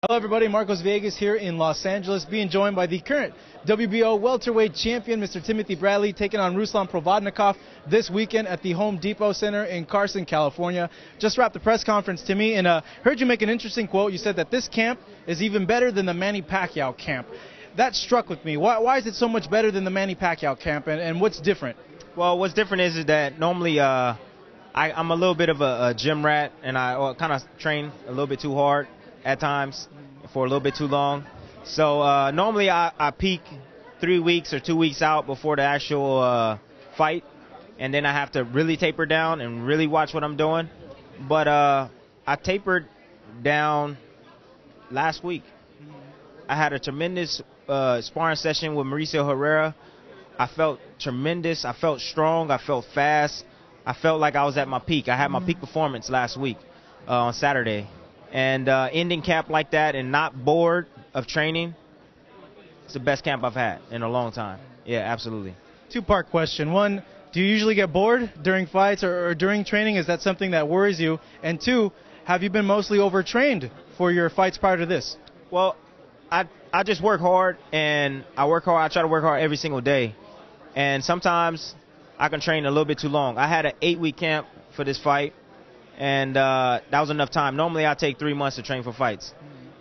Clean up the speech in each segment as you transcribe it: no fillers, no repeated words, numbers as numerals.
Hello everybody, Marcos Vegas here in Los Angeles, being joined by the current WBO welterweight champion, Mr. Timothy Bradley, taking on Ruslan Provodnikov this weekend at the Home Depot Center in Carson, California. Just wrapped the press conference, Timmy, and heard you make an interesting quote. You said that this camp is even better than the Manny Pacquiao camp. That struck with me. Why is it so much better than the Manny Pacquiao camp, and what's different? Well, what's different is that normally I'm a little bit of a gym rat, and I kind of train a little bit too hard at times for a little bit too long. So normally I peak 3 weeks or 2 weeks out before the actual fight, and then I have to really taper down and really watch what I'm doing. But I tapered down last week. I had a tremendous sparring session with Mauricio Herrera. I felt tremendous. I felt strong. I felt fast. I felt like I was at my peak. I had my peak performance last week on Saturday. And ending camp like that and not bored of training, it's the best camp I've had in a long time. Yeah, absolutely. Two-part question. One, do you usually get bored during fights or during training? Is that something that worries you? And two, have you been mostly overtrained for your fights prior to this? Well, I just work hard, and I work hard. I try to work hard every single day. And sometimes I can train a little bit too long. I had an 8-week camp for this fight, and that was enough time. Normally I take 3 months to train for fights.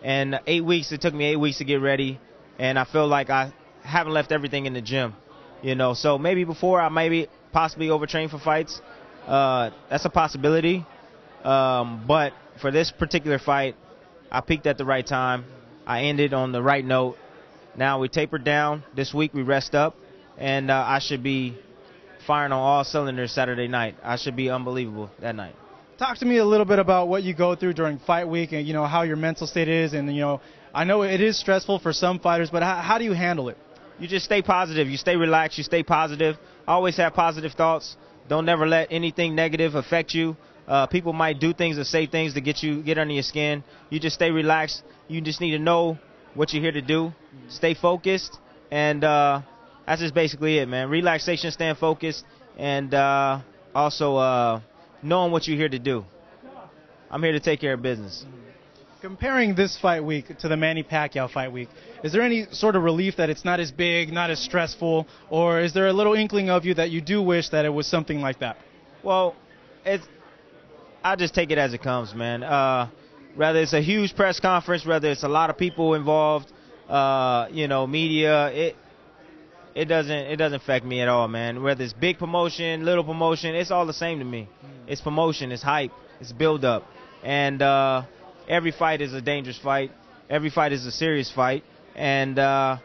And 8 weeks, it took me 8 weeks to get ready, and I feel like I haven't left everything in the gym. You know, so maybe before I possibly overtrain for fights. That's a possibility. But for this particular fight, I peaked at the right time. I ended on the right note. Now we tapered down. This week we rest up, and I should be firing on all cylinders Saturday night. I should be unbelievable that night. Talk to me a little bit about what you go through during fight week and, how your mental state is. And, I know it is stressful for some fighters, but how do you handle it? You just stay positive. You stay relaxed. You stay positive. Always have positive thoughts. Don't never let anything negative affect you. People might do things or say things to get under your skin. You just stay relaxed. You just need to know what you're here to do. Stay focused. And that's just basically it, man. Relaxation, staying focused, and also knowing what you're here to do. I'm here to take care of business. Comparing this fight week to the Manny Pacquiao fight week, is there any sort of relief that it's not as big, not as stressful, or is there a little inkling of you that you do wish that it was something like that? Well, I just take it as it comes, man. Whether it's a huge press conference, whether it's a lot of people involved, media, it doesn't affect me at all, man. Whether it's big promotion, little promotion, it's all the same to me. It's promotion, it's hype, it's build up, and every fight is a dangerous fight. Every fight is a serious fight, and I'm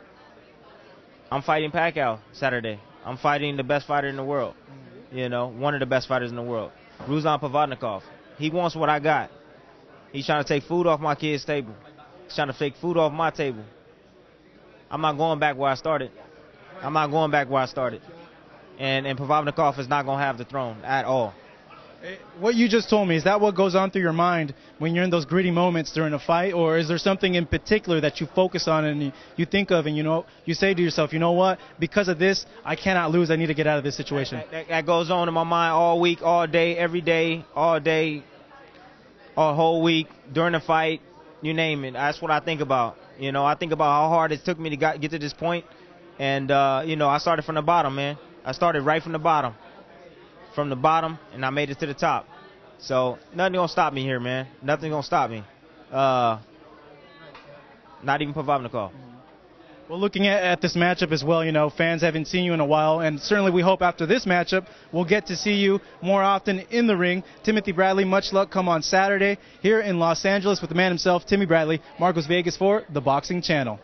fighting Pacquiao Saturday. I'm fighting the best fighter in the world. One of the best fighters in the world, Ruslan Provodnikov. He wants what I got. He's trying to take food off my kid's table. He's trying to take food off my table. I'm not going back where I started. I'm not going back where I started. And Provodnikov is not going to have the throne at all. What you just told me, is that what goes on through your mind when you're in those gritty moments during a fight? Or is there something in particular that you focus on and you think of and, you say to yourself, you know what, because of this, I cannot lose. I need to get out of this situation. That goes on in my mind all week, all day, every day, all day, all whole week, during the fight, you name it. That's what I think about. I think about how hard it took me to get to this point. And, I started from the bottom, man. I started right from the bottom. And I made it to the top. So nothing going to stop me here, man. Nothing going to stop me. Not even Provodnikov. Well, looking at this matchup as well, fans haven't seen you in a while, and certainly we hope after this matchup we'll get to see you more often in the ring. Timothy Bradley, much luck come on Saturday here in Los Angeles with the man himself, Timmy Bradley. Marcos Vegas for the Boxing Channel.